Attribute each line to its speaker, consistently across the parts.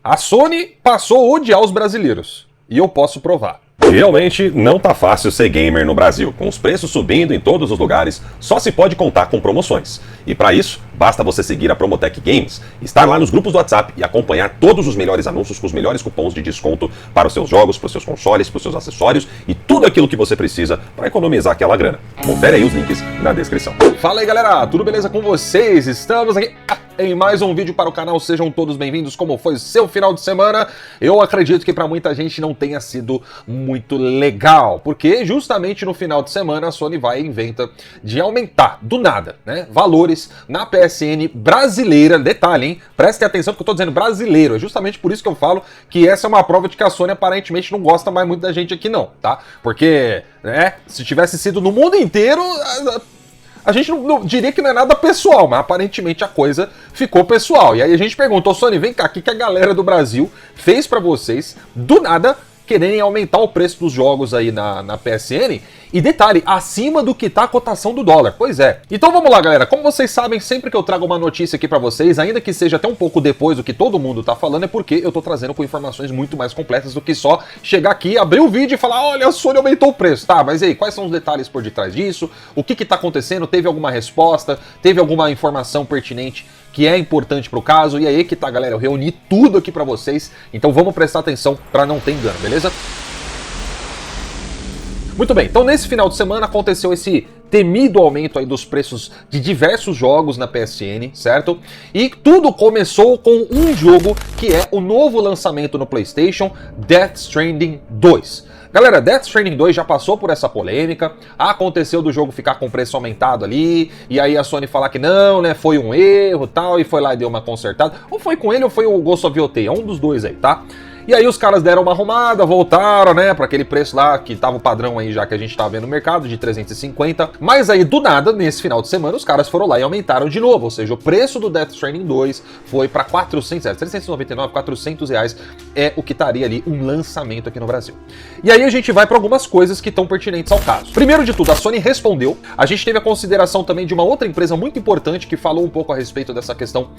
Speaker 1: A Sony passou a odiar os brasileiros. E eu posso provar.
Speaker 2: Realmente não tá fácil ser gamer no Brasil. Com os preços subindo em todos os lugares, só se pode contar com promoções. E para isso, basta você seguir a Promotech Games, estar lá nos grupos do WhatsApp e acompanhar todos os melhores anúncios com os melhores cupons de desconto para os seus jogos, para os seus consoles, para os seus acessórios e tudo aquilo que você precisa para economizar aquela grana. Confere aí os links na descrição.
Speaker 1: Fala aí, galera, tudo beleza com vocês? Estamos aqui em mais um vídeo para o canal. Sejam todos bem-vindos. Como foi o seu final de semana? Eu acredito que para muita gente não tenha sido muito legal, porque justamente no final de semana a Sony vai e inventa de aumentar do nada, né, valores na PSN brasileira. Detalhe, hein? Prestem atenção que eu tô dizendo brasileiro. É justamente por isso que eu falo que essa é uma prova de que a Sony aparentemente não gosta mais muito da gente aqui não, tá? Porque, né, se tivesse sido no mundo inteiro, a gente não diria que não é nada pessoal, mas aparentemente a coisa ficou pessoal. E aí a gente perguntou, Sony, vem cá, o que a galera do Brasil fez pra vocês, do nada, quererem aumentar o preço dos jogos aí na PSN? E detalhe, acima do que tá a cotação do dólar. Pois é. Então vamos lá, galera. Como vocês sabem, sempre que eu trago uma notícia aqui pra vocês, ainda que seja até um pouco depois do que todo mundo tá falando, é porque eu tô trazendo com informações muito mais completas do que só chegar aqui, abrir o vídeo e falar, olha, a Sony aumentou o preço. Tá, mas e aí, quais são os detalhes por detrás disso? O que tá acontecendo? Teve alguma resposta? Teve alguma informação pertinente que é importante pro caso? E aí que tá, galera, eu reuni tudo aqui pra vocês, então vamos prestar atenção pra não ter engano, beleza? Muito bem, então nesse final de semana aconteceu esse temido aumento aí dos preços de diversos jogos na PSN, certo? E tudo começou com um jogo que é o novo lançamento no PlayStation, Death Stranding 2. Galera, Death Stranding 2 já passou por essa polêmica, aconteceu do jogo ficar com preço aumentado ali, e aí a Sony falar que não, né, foi um erro e tal, e foi lá e deu uma consertada. Ou foi com ele ou foi o Ghost of Yotei, é um dos dois aí, tá? E aí os caras deram uma arrumada, voltaram, né, para aquele preço lá que tava o padrão aí já que a gente tava vendo no mercado, de 350. Mas aí, do nada, nesse final de semana, os caras foram lá e aumentaram de novo. Ou seja, o preço do Death Stranding 2 foi para 400 reais. 399, 400 reais é o que estaria ali um lançamento aqui no Brasil. E aí a gente vai para algumas coisas que estão pertinentes ao caso. Primeiro de tudo, a Sony respondeu. A gente teve a consideração também de uma outra empresa muito importante que falou um pouco a respeito dessa questão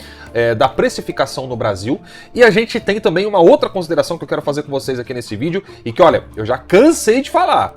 Speaker 1: da precificação no Brasil. E a gente tem também uma outra consideração que eu quero fazer com vocês aqui nesse vídeo e que, olha, eu já cansei de falar,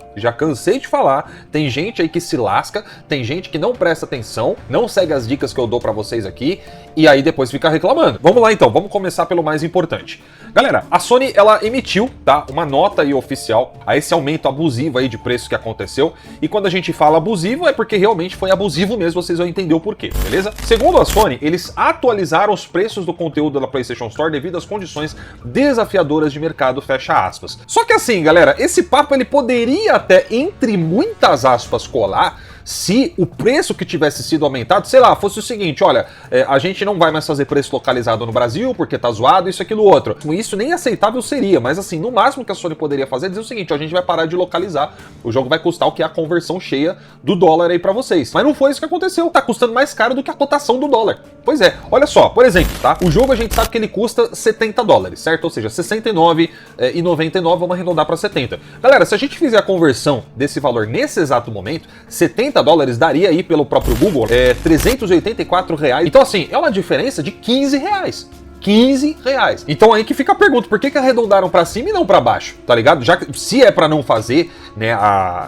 Speaker 1: tem gente aí que se lasca, tem gente que não presta atenção, não segue as dicas que eu dou pra vocês aqui e aí depois fica reclamando. Vamos lá então, vamos começar pelo mais importante. Galera, a Sony, ela emitiu, tá, uma nota aí oficial a esse aumento abusivo aí de preço que aconteceu, e quando a gente fala abusivo é porque realmente foi abusivo mesmo, vocês vão entender o porquê, beleza? Segundo a Sony, eles atualizaram os preços do conteúdo da PlayStation Store devido às condições desafiadoras de mercado, fecha aspas. Só que assim, galera, esse papo ele poderia até, entre muitas aspas, colar se o preço que tivesse sido aumentado, sei lá, fosse o seguinte, olha, a gente não vai mais fazer preço localizado no Brasil porque tá zoado, isso, aquilo, outro. Isso nem aceitável seria, mas assim, no máximo que a Sony poderia fazer é dizer o seguinte, ó, a gente vai parar de localizar, o jogo vai custar o que é a conversão cheia do dólar aí pra vocês. Mas não foi isso que aconteceu, tá custando mais caro do que a cotação do dólar. Pois é, olha só, por exemplo, tá? O jogo a gente sabe que ele custa 70 dólares, certo? Ou seja, 69,99, vamos arredondar pra 70. Galera, se a gente fizer a conversão desse valor nesse exato momento, 70 dólares daria aí pelo próprio Google 384 reais. Então assim, é uma diferença de 15 reais. 15 reais. Então aí que fica a pergunta, por que arredondaram pra cima e não pra baixo, tá ligado? Já que, se é pra não fazer, né,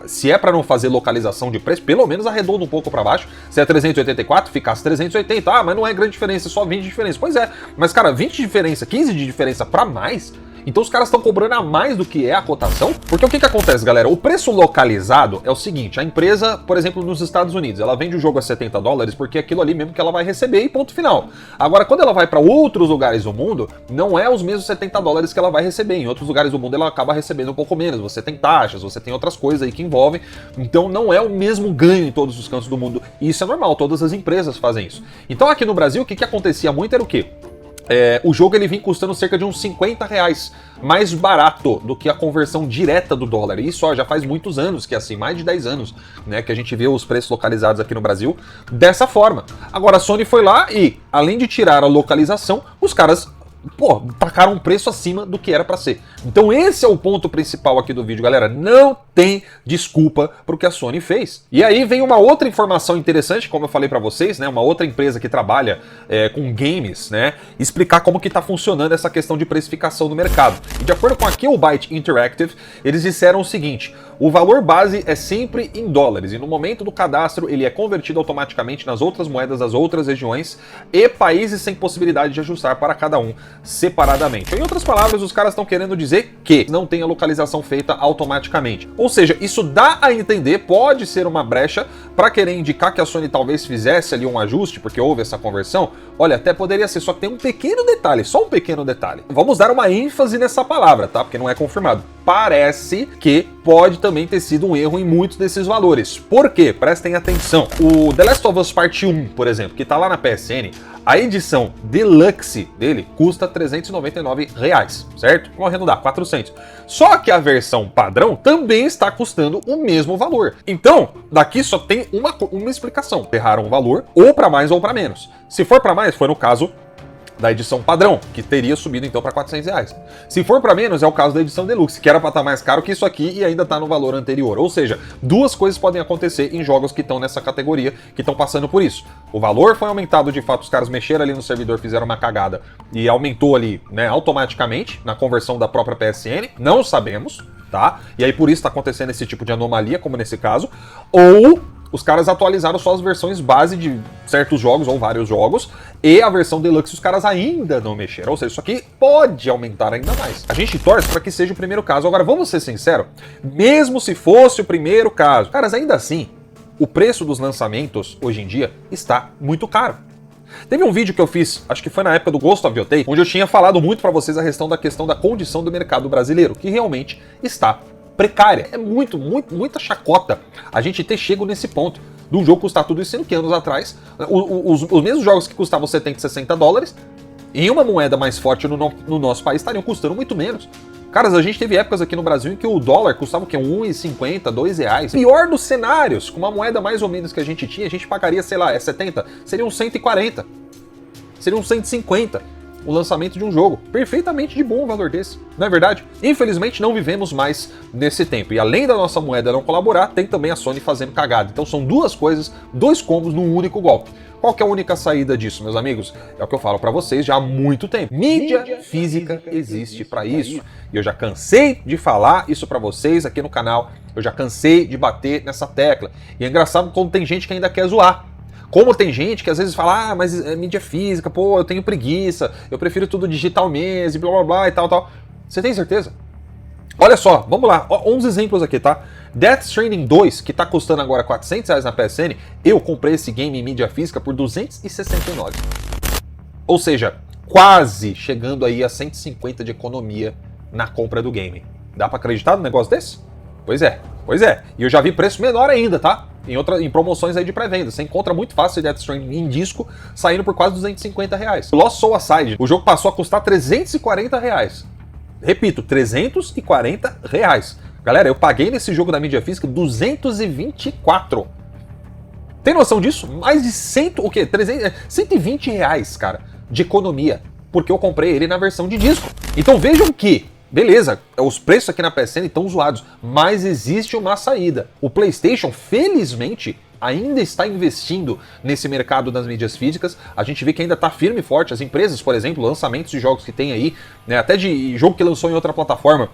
Speaker 1: se é pra não fazer localização de preço, pelo menos arredonda um pouco pra baixo. Se é 384, ficasse 380. Ah, mas não é grande diferença, só 20 de diferença. Pois é, mas cara, 20 de diferença, 15 de diferença pra mais... Então os caras estão cobrando a mais do que é a cotação? Porque o que acontece, galera? O preço localizado é o seguinte, a empresa, por exemplo, nos Estados Unidos, ela vende o jogo a 70 dólares porque é aquilo ali mesmo que ela vai receber e ponto final. Agora, quando ela vai para outros lugares do mundo, não é os mesmos 70 dólares que ela vai receber. Em outros lugares do mundo ela acaba recebendo um pouco menos. Você tem taxas, você tem outras coisas aí que envolvem. Então não é o mesmo ganho em todos os cantos do mundo. E isso é normal, todas as empresas fazem isso. Então aqui no Brasil, o que acontecia muito era o quê? O jogo ele vinha custando cerca de uns 50 reais mais barato do que a conversão direta do dólar. Isso ó, já faz muitos anos que é assim, mais de 10 anos, né, que a gente vê os preços localizados aqui no Brasil dessa forma. Agora a Sony foi lá e, além de tirar a localização, os caras tacaram um preço acima do que era pra ser. Então esse é o ponto principal aqui do vídeo, galera. Não tem desculpa pro que a Sony fez. E aí vem uma outra informação interessante, como eu falei pra vocês, né, uma outra empresa que trabalha com games, né, explicar como que tá funcionando essa questão de precificação do mercado. E de acordo com a Killbyte Interactive, eles disseram o seguinte: o valor base é sempre em dólares e no momento do cadastro ele é convertido automaticamente nas outras moedas das outras regiões e países sem possibilidade de ajustar para cada um separadamente. Em outras palavras, os caras estão querendo dizer que não tem a localização feita automaticamente. Ou seja, isso dá a entender, pode ser uma brecha para querer indicar que a Sony talvez fizesse ali um ajuste, porque houve essa conversão. Olha, até poderia ser, só que tem um pequeno detalhe, só um pequeno detalhe. Vamos dar uma ênfase nessa palavra, tá? Porque não é confirmado. Parece que pode também ter sido um erro em muitos desses valores. Por quê? Prestem atenção. O The Last of Us Part 1, por exemplo, que tá lá na PSN, a edição Deluxe dele custa R$399, certo? Vamos arredondar, 400. Só que a versão padrão também está custando o mesmo valor. Então, daqui só tem uma explicação. Erraram o valor, ou para mais ou para menos. Se for para mais, foi no caso da edição padrão, que teria subido então para R$400. Se for para menos, é o caso da edição Deluxe, que era para estar mais caro que isso aqui e ainda está no valor anterior. Ou seja, duas coisas podem acontecer em jogos que estão nessa categoria, que estão passando por isso. O valor foi aumentado, de fato, os caras mexeram ali no servidor, fizeram uma cagada e aumentou ali, né, automaticamente na conversão da própria PSN. Não sabemos, tá? E aí por isso está acontecendo esse tipo de anomalia, como nesse caso. Ou os caras atualizaram só as versões base de certos jogos ou vários jogos, e a versão Deluxe os caras ainda não mexeram. Ou seja, isso aqui pode aumentar ainda mais. A gente torce para que seja o primeiro caso. Agora, vamos ser sinceros, mesmo se fosse o primeiro caso, caras, ainda assim, o preço dos lançamentos hoje em dia está muito caro. Teve um vídeo que eu fiz, acho que foi na época do Ghost of Yotei, onde eu tinha falado muito para vocês a questão da condição do mercado brasileiro, que realmente está precária. É muita chacota a gente ter chego nesse ponto de um jogo custar tudo isso, sendo que anos atrás os mesmos jogos que custavam 70, 60 dólares em uma moeda mais forte no nosso país estariam custando muito menos. Caras, a gente teve épocas aqui no Brasil em que o dólar custava o quê? R$1,50, R$2. Pior dos cenários, com uma moeda mais ou menos que a gente tinha, a gente pagaria, sei lá, 70, seriam 140, seriam 150. O lançamento de um jogo. Perfeitamente de bom o valor desse, não é verdade? Infelizmente não vivemos mais nesse tempo. E além da nossa moeda não colaborar, tem também a Sony fazendo cagada. Então são duas coisas, dois combos num único golpe. Qual que é a única saída disso, meus amigos? É o que eu falo pra vocês já há muito tempo. Mídia física existe pra isso. E eu já cansei de falar isso pra vocês aqui no canal. Eu já cansei de bater nessa tecla. E é engraçado quando tem gente que ainda quer zoar. Como tem gente que às vezes fala, ah, mas é mídia física, pô, eu tenho preguiça, eu prefiro tudo digital mesmo, e blá blá blá e tal. Você tem certeza? Olha só, vamos lá, uns exemplos aqui, tá? Death Stranding 2, que tá custando agora R$400 na PSN, eu comprei esse game em mídia física por R$269. Ou seja, quase chegando aí a 150 de economia na compra do game. Dá pra acreditar num negócio desse? Pois é. E eu já vi preço menor ainda, tá? Em promoções aí de pré-venda. Você encontra muito fácil Death Stranding em disco, saindo por quase R$250. Lost Soul Aside, o jogo passou a custar R$340. Repito, R$340. Galera, eu paguei nesse jogo da mídia física 224. Tem noção disso? Mais de 120 reais, cara, de economia, porque eu comprei ele na versão de disco. Então vejam que, beleza, os preços aqui na PSN estão zoados, mas existe uma saída. O PlayStation, felizmente, ainda está investindo nesse mercado das mídias físicas. A gente vê que ainda está firme e forte. As empresas, por exemplo, lançamentos de jogos que tem aí, né, até de jogo que lançou em outra plataforma,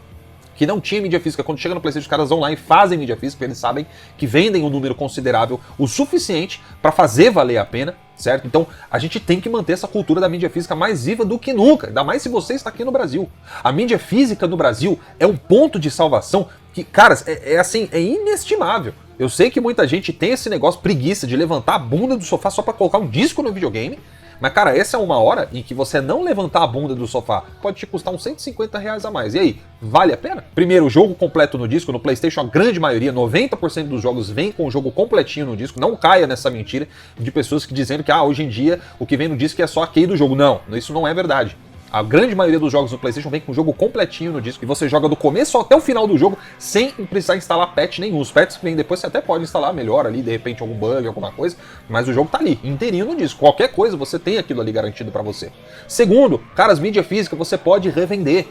Speaker 1: que não tinha mídia física, quando chega no PlayStation, os caras vão lá e fazem mídia física, porque eles sabem que vendem um número considerável, o suficiente para fazer valer a pena, certo? Então, a gente tem que manter essa cultura da mídia física mais viva do que nunca, ainda mais se você está aqui no Brasil. A mídia física no Brasil é um ponto de salvação que, caras, é inestimável. Eu sei que muita gente tem esse negócio, preguiça de levantar a bunda do sofá só para colocar um disco no videogame, mas, cara, essa é uma hora em que você não levantar a bunda do sofá pode te custar uns R$150 a mais. E aí, vale a pena? Primeiro, o jogo completo no disco, no PlayStation, a grande maioria, 90% dos jogos vem com o jogo completinho no disco. Não caia nessa mentira de pessoas que dizendo que, hoje em dia, o que vem no disco é só a key do jogo. Não, isso não é verdade. A grande maioria dos jogos no PlayStation vem com o jogo completinho no disco e você joga do começo até o final do jogo sem precisar instalar patch nenhum. Os patches que vem depois você até pode instalar melhor ali, de repente algum bug, alguma coisa, mas o jogo tá ali, inteirinho no disco. Qualquer coisa você tem aquilo ali garantido pra você. Segundo, cara, as mídias físicas você pode revender.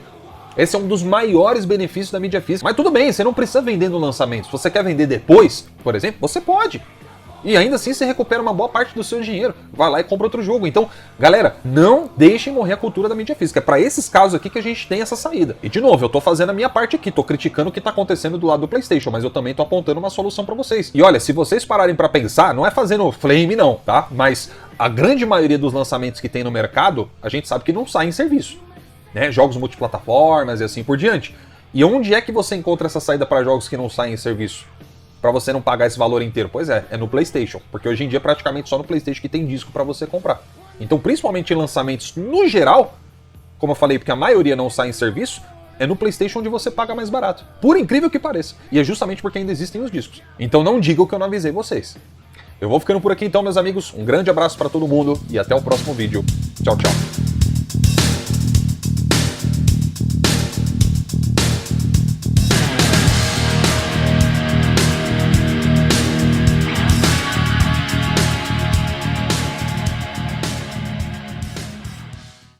Speaker 1: Esse é um dos maiores benefícios da mídia física. Mas tudo bem, você não precisa vender no lançamento. Se você quer vender depois, por exemplo, você pode. E ainda assim você recupera uma boa parte do seu dinheiro. Vai lá e compra outro jogo. Então, galera, não deixem morrer a cultura da mídia física. É pra esses casos aqui que a gente tem essa saída. E de novo, eu tô fazendo a minha parte aqui, tô criticando o que tá acontecendo do lado do PlayStation, mas eu também tô apontando uma solução pra vocês. E olha, se vocês pararem pra pensar, não é fazendo flame não, tá? Mas a grande maioria dos lançamentos que tem no mercado, a gente sabe que não sai em serviço, né? Jogos multiplataformas e assim por diante. E onde é que você encontra essa saída para jogos que não saem em serviço? Para você não pagar esse valor inteiro? Pois é no PlayStation, porque hoje em dia é praticamente só no PlayStation que tem disco para você comprar. Então, principalmente em lançamentos no geral, como eu falei, porque a maioria não sai em serviço, é no PlayStation onde você paga mais barato. Por incrível que pareça. E é justamente porque ainda existem os discos. Então não digam que eu não avisei vocês. Eu vou ficando por aqui então, meus amigos. Um grande abraço para todo mundo e até o próximo vídeo. Tchau, tchau.